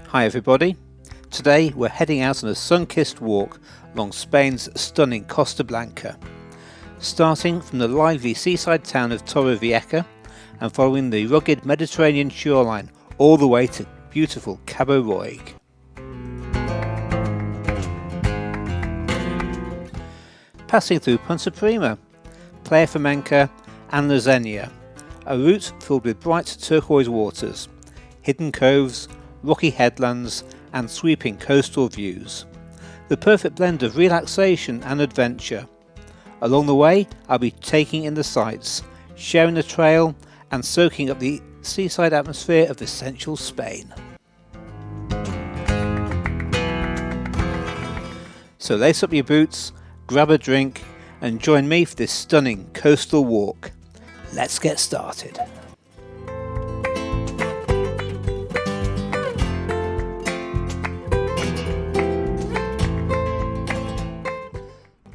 Hi everybody, today we're heading out on a sun-kissed walk along Spain's stunning Costa Blanca, starting from the lively seaside town of Torrevieja and following the rugged Mediterranean shoreline all the way to beautiful Cabo Roig. Passing through Punta Prima, Playa Flamenca and the Zenia, a route filled with bright turquoise waters, hidden coves, rocky headlands and sweeping coastal views. The perfect blend of relaxation and adventure. Along the way I'll be taking in the sights, sharing the trail and soaking up the seaside atmosphere of essential Spain. So lace up your boots, grab a drink and join me for this stunning coastal walk. Let's get started.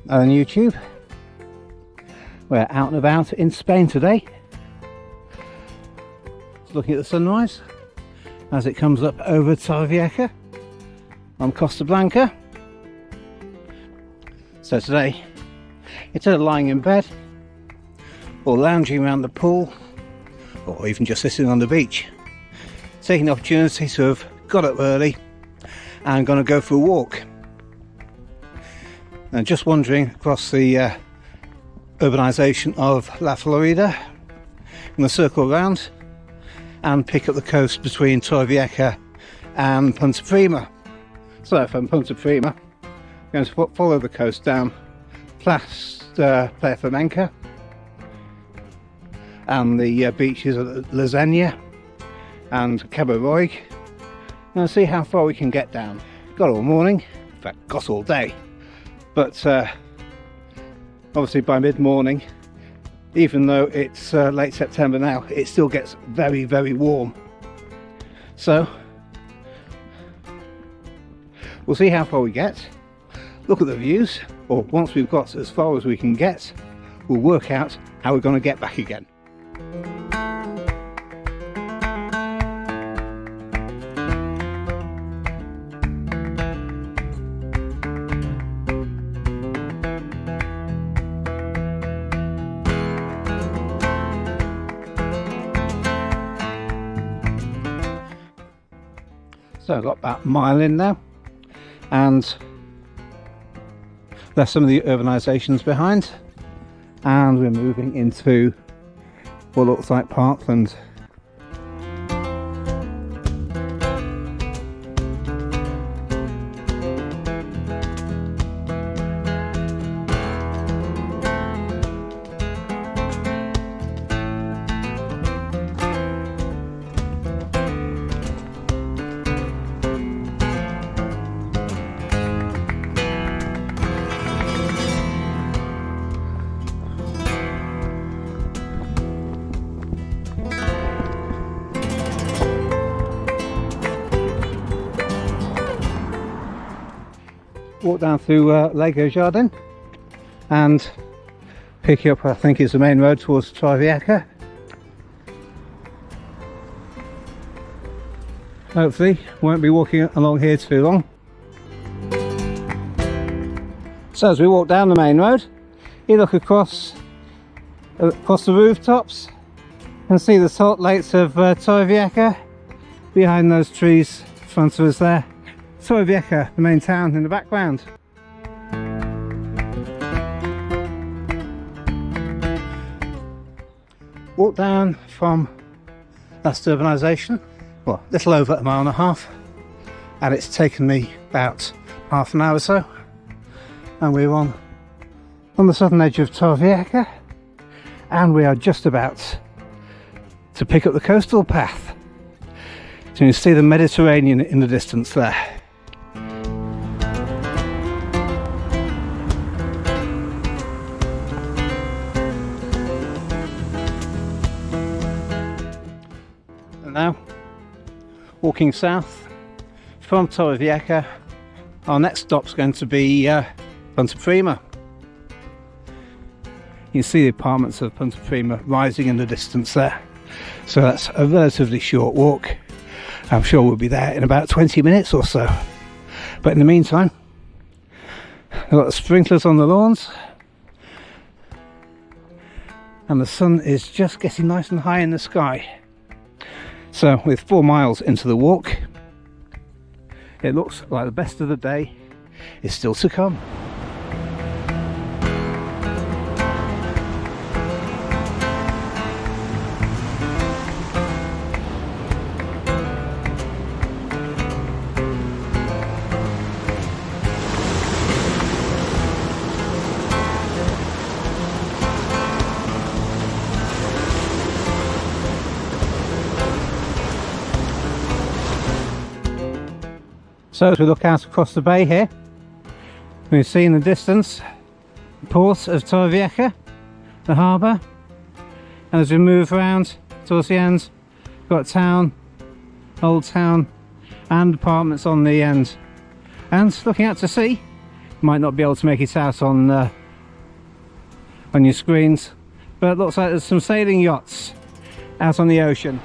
On YouTube, we're out and about in Spain today, looking at the sunrise as it comes up over Torrevieja on Costa Blanca. So today, instead of lying in bed or lounging around the pool or even just sitting on the beach, taking the opportunity to have got up early and going to go for a walk. And just wandering across the urbanisation of La Florida in a circle around and pick up the coast between Torrevieja and Punta Prima. So from Punta Prima, I'm going to follow the coast down past Playa Flamenca and the beaches of Zenia and Cabo Roig and see how far we can get down. Got all morning, in fact got all day. But obviously by mid-morning, even though it's late September now, it still gets very, very warm. So we'll see how far we get, look at the views, or once we've got as far as we can get, we'll work out how we're going to get back again. So I've got about a mile in now, and there's some of the urbanisations behind, and we're moving into what looks like parkland. Walk down through Lego Jardin and pick up, I think, is the main road towards Torrevieja. Hopefully won't be walking along here too long. So as we walk down the main road, you look across the rooftops and see the salt lakes of Torrevieja behind those trees in front of us there. Torrevieja, the main town, in the background. Walk down from last urbanisation, well, a little over a mile and a half, and it's taken me about half an hour or so, and we're on the southern edge of Torrevieja, and we are just about to pick up the coastal path. So you see the Mediterranean in the distance there. Now, walking south from Torrevieja, our next stop's going to be Punta Prima. You can see the apartments of Punta Prima rising in the distance there. So that's a relatively short walk. I'm sure we'll be there in about 20 minutes or so. But in the meantime, I've got the sprinklers on the lawns, and the sun is just getting nice and high in the sky. So with 4 miles into the walk, it looks like the best of the day is still to come. So as we look out across the bay here, we see in the distance the port of Torrevieja, the harbour, and as we move around towards the end, we've got town, old town, and apartments on the end. And looking out to sea, you might not be able to make it out on your screens, but it looks like there's some sailing yachts out on the ocean.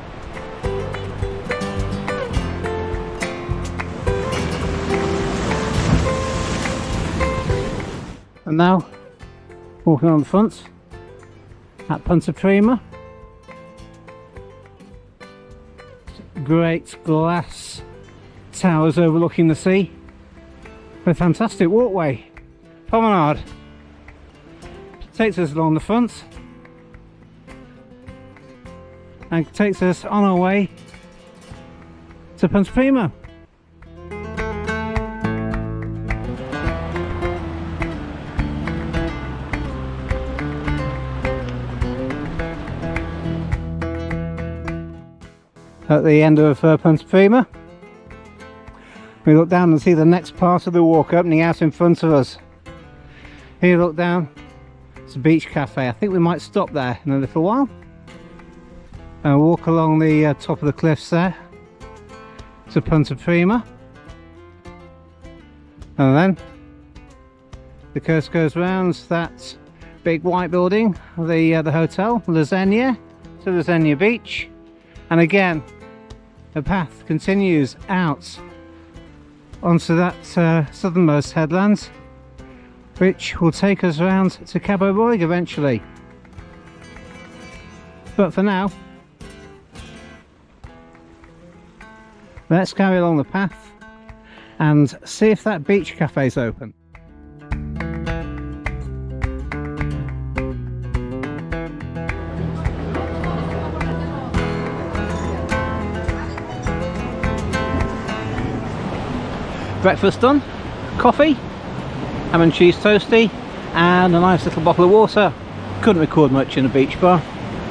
And now, walking on the front at Punta Prima. Great glass towers overlooking the sea. A fantastic walkway, promenade. Takes us along the front and takes us on our way to Punta Prima. At the end of Punta Prima, we look down and see the next part of the walk opening out in front of us. Here, look down, it's a beach cafe. I think we might stop there in a little while and walk along the top of the cliffs there to Punta Prima, and then the coast goes round that big white building, the hotel, the Zenia, to the Zenia beach, and again the path continues out onto that southernmost headland, which will take us around to Cabo Roig eventually. But for now, let's carry along the path and see if that beach cafe is open. Breakfast done, coffee, ham and cheese toasty, and a nice little bottle of water. Couldn't record much in a beach bar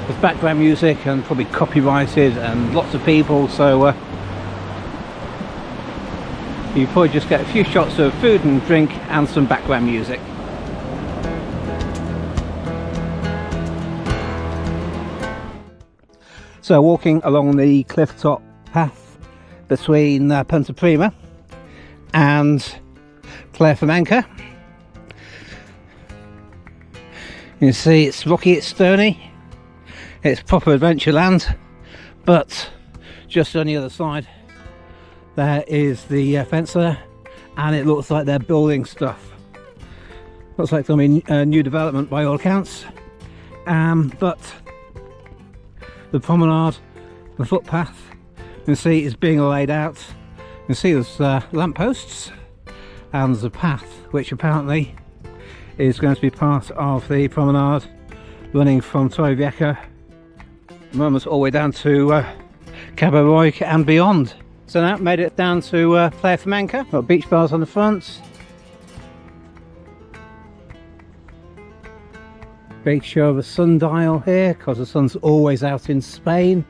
with background music and probably copyrighted and lots of people, so you probably just get a few shots of food and drink and some background music. So walking along the Clifftop path between Punta Prima and Clifftop. You can see it's rocky, it's stony, it's proper adventure land, but just on the other side there is the fence there, and it looks like they're building stuff. Looks like there'll be a new development by all accounts, but the promenade, the footpath, you can see is being laid out. You can see there's lampposts, and there's a path which apparently is going to be part of the promenade running from Torrevieja at the moment all the way down to Cabo Roig and beyond. So now made it down to Clifftop. Got beach bars on the front. Big show of a sundial here because the sun's always out in Spain.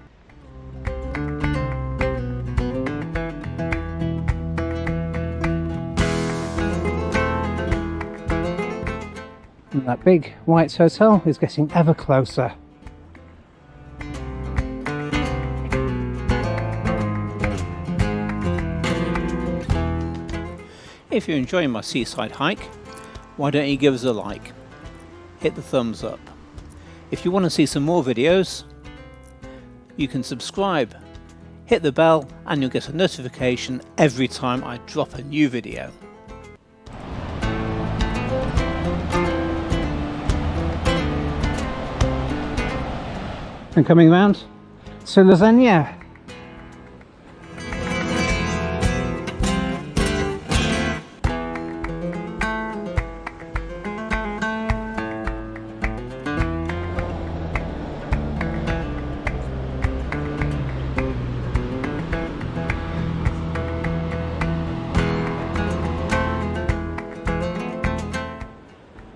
And that big white hotel is getting ever closer. If you're enjoying my seaside hike, why don't you give us a like? Hit the thumbs up. If you want to see some more videos, you can subscribe hit the bell and you'll get a notification every time I drop a new video. And coming round to Zenia.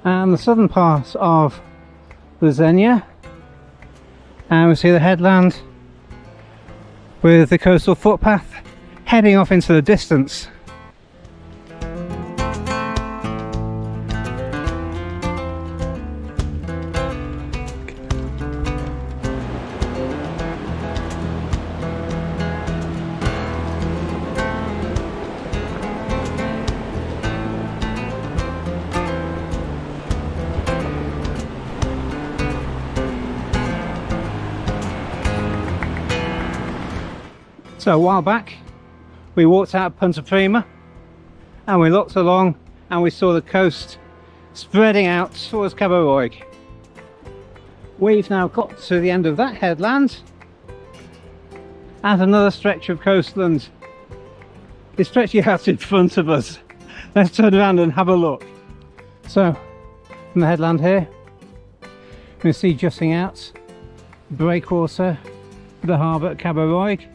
And the southern part of the Zenia, and we see the headland with the coastal footpath heading off into the distance. So a while back we walked out of Punta Prima and we looked along and we saw the coast spreading out towards Cabo Roig. We've now got to the end of that headland and another stretch of coastland is stretching out in front of us. Let's turn around and have a look. So from the headland here we can see jutting out breakwater, the harbour at Cabo Roig.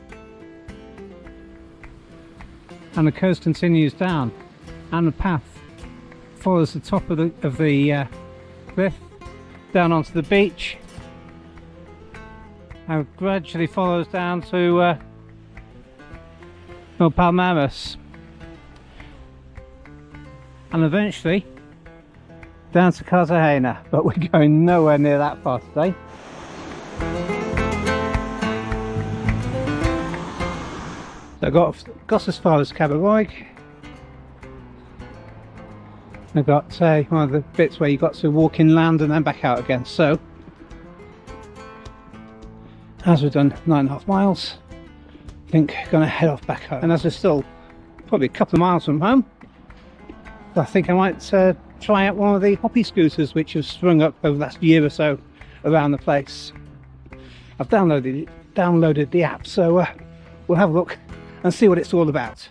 And the coast continues down, and the path follows the top of the cliff down onto the beach, and gradually follows down to Palmares, and eventually down to Cartagena. But we're going nowhere near that far today. So I got as far as Cabo Roig. I got one of the bits where you got to walk inland and then back out again. So as we've done 9.5 miles, I think I'm going to head off back home. And as we're still probably a couple of miles from home, I think I might try out one of the hoppy scooters which have sprung up over the last year or so around the place. I've downloaded the app, so we'll have a look and see what it's all about.